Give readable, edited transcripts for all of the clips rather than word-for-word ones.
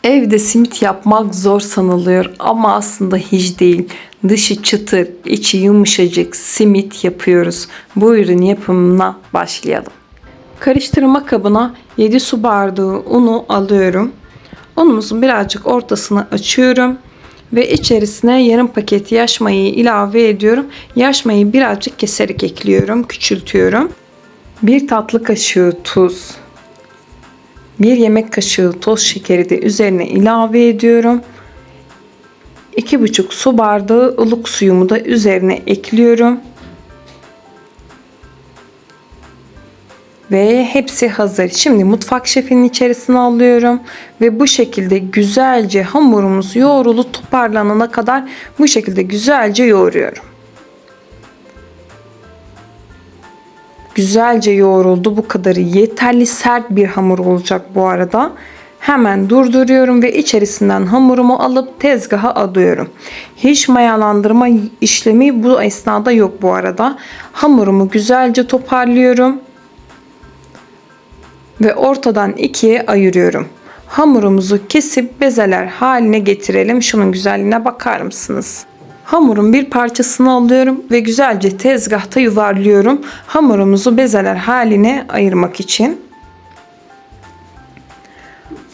Evde simit yapmak zor sanılıyor ama aslında hiç değil. Dışı çıtır, içi yumuşacık simit yapıyoruz. Buyurun yapımına başlayalım. Karıştırma kabına 7 su bardağı unu alıyorum. Unumuzun birazcık ortasını açıyorum ve içerisine yarım paket yaş mayayı ilave ediyorum. Yaş mayayı birazcık keserek ekliyorum, küçültüyorum. 1 tatlı kaşığı tuz, 1 yemek kaşığı toz şekeri de üzerine ilave ediyorum. 2,5 su bardağı ılık suyumu da üzerine ekliyorum. Ve hepsi hazır. Şimdi mutfak şefinin içerisine alıyorum. Ve bu şekilde güzelce hamurumuz yoğrulup toparlanana kadar bu şekilde güzelce yoğuruyorum. Güzelce yoğruldu. Bu kadarı yeterli, sert bir hamur olacak bu arada. Hemen durduruyorum ve içerisinden hamurumu alıp tezgaha alıyorum. Hiç mayalandırma işlemi bu esnada yok bu arada. Hamurumu güzelce toparlıyorum. Ve ortadan ikiye ayırıyorum. Hamurumuzu kesip bezeler haline getirelim. Şunun güzelliğine bakar mısınız? Hamurun bir parçasını alıyorum ve güzelce tezgahta yuvarlıyorum. Hamurumuzu bezeler haline ayırmak için.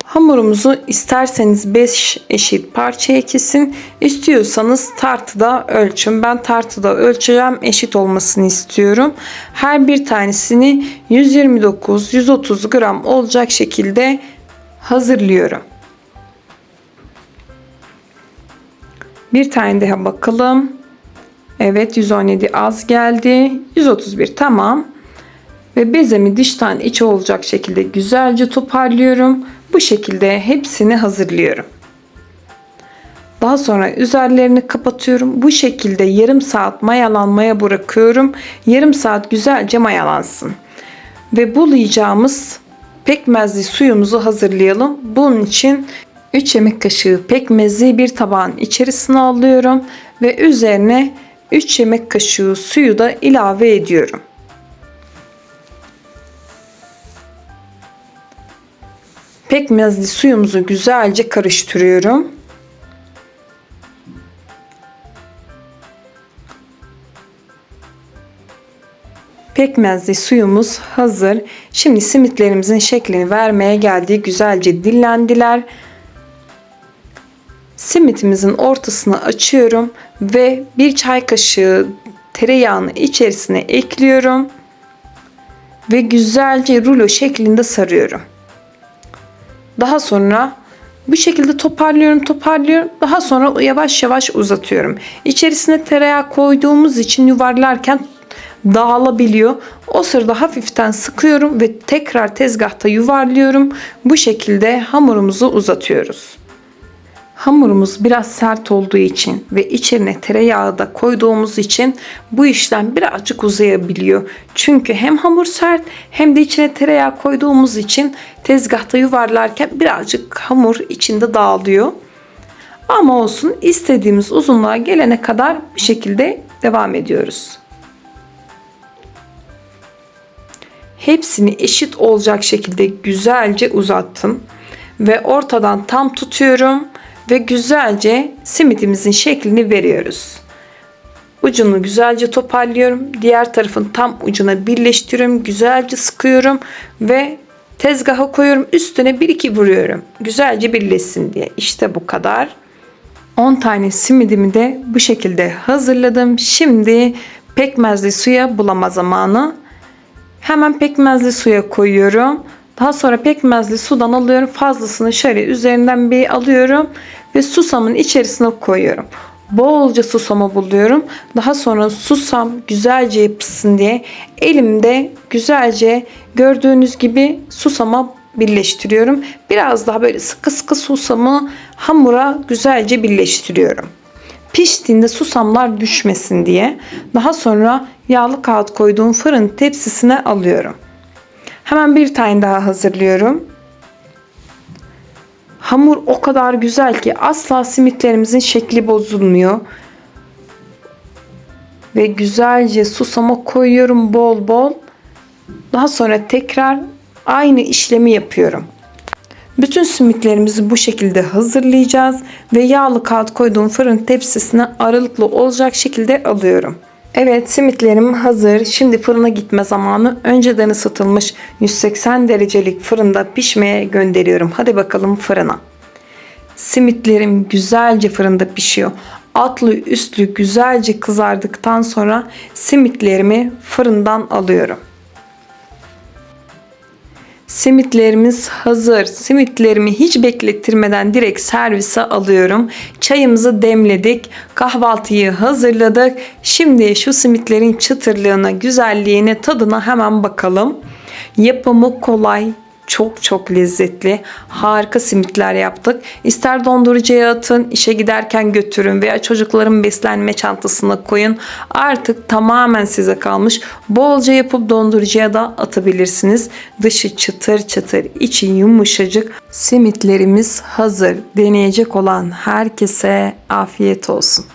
Hamurumuzu isterseniz 5 eşit parçaya kesin. İstiyorsanız tartıda ölçün. Ben tartıda ölçeceğim. Eşit olmasını istiyorum. Her bir tanesini 129-130 gram olacak şekilde hazırlıyorum. Bir tane daha bakalım. Evet, 117 az geldi. 131 tamam. Ve bezemi dıştan içe olacak şekilde güzelce toparlıyorum. Bu şekilde hepsini hazırlıyorum. Daha sonra üzerlerini kapatıyorum. Bu şekilde yarım saat mayalanmaya bırakıyorum. Yarım saat güzelce mayalansın. Ve bulayacağımız pekmezli suyumuzu hazırlayalım. Bunun için 3 yemek kaşığı pekmezi bir tabağın içerisine alıyorum. Ve üzerine 3 yemek kaşığı suyu da ilave ediyorum. Pekmezli suyumuzu güzelce karıştırıyorum. Pekmezli suyumuz hazır. Şimdi simitlerimizin şeklini vermeye geldi. Güzelce dinlendiler. Simitimizin ortasını açıyorum ve 1 çay kaşığı tereyağını içerisine ekliyorum. Ve güzelce rulo şeklinde sarıyorum. Daha sonra bu şekilde toparlıyorum. Daha sonra yavaş yavaş uzatıyorum. İçerisine tereyağı koyduğumuz için yuvarlarken dağılabiliyor. O sırada hafiften sıkıyorum ve tekrar tezgahta yuvarlıyorum. Bu şekilde hamurumuzu uzatıyoruz. Hamurumuz biraz sert olduğu için ve içine tereyağı da koyduğumuz için bu işlem birazcık uzayabiliyor. Çünkü hem hamur sert hem de içine tereyağı koyduğumuz için tezgahta yuvarlarken birazcık hamur içinde dağılıyor. Ama olsun, istediğimiz uzunluğa gelene kadar bu şekilde devam ediyoruz. Hepsini eşit olacak şekilde güzelce uzattım ve ortadan tam tutuyorum. Ve güzelce simitimizin şeklini veriyoruz. Ucunu güzelce toparlıyorum. Diğer tarafın tam ucuna birleştiriyorum. Güzelce sıkıyorum ve tezgaha koyuyorum. Üstüne 1-2 vuruyorum. Güzelce birleşsin diye. İşte bu kadar. 10 tane simidimi de bu şekilde hazırladım. Şimdi pekmezli suya bulama zamanı. Hemen pekmezli suya koyuyorum. Daha sonra pekmezli sudan alıyorum. Fazlasını şöyle üzerinden bir alıyorum ve susamın içerisine koyuyorum. Bolca susamı buluyorum. Daha sonra susam güzelce yapışsın diye elimde güzelce gördüğünüz gibi susama birleştiriyorum. Biraz daha böyle sıkı sıkı susamı hamura güzelce birleştiriyorum. Piştiğinde susamlar düşmesin diye. Daha sonra yağlı kağıt koyduğum fırın tepsisine alıyorum. Hemen bir tane daha hazırlıyorum. Hamur o kadar güzel ki asla simitlerimizin şekli bozulmuyor. Ve güzelce susama koyuyorum bol bol. Daha sonra tekrar aynı işlemi yapıyorum. Bütün simitlerimizi bu şekilde hazırlayacağız ve yağlı kağıt koyduğum fırın tepsisine aralıklı olacak şekilde alıyorum. Evet, simitlerim hazır. Şimdi fırına gitme zamanı. Önceden ısıtılmış 180 derecelik fırında pişmeye gönderiyorum. Hadi bakalım fırına. Simitlerim güzelce fırında pişiyor. Altlı üstlü güzelce kızardıktan sonra simitlerimi fırından alıyorum. Simitlerimiz hazır. Simitlerimi hiç beklettirmeden direkt servise alıyorum. Çayımızı demledik. Kahvaltıyı hazırladık. Şimdi şu simitlerin çıtırlığına, güzelliğine, tadına hemen bakalım. Yapımı kolay. Çok lezzetli. Harika simitler yaptık. İster dondurucuya atın, işe giderken götürün veya çocukların beslenme çantasına koyun. Artık tamamen size kalmış. Bolca yapıp dondurucuya da atabilirsiniz. Dışı çıtır çıtır, içi yumuşacık. Simitlerimiz hazır. Deneyecek olan herkese afiyet olsun.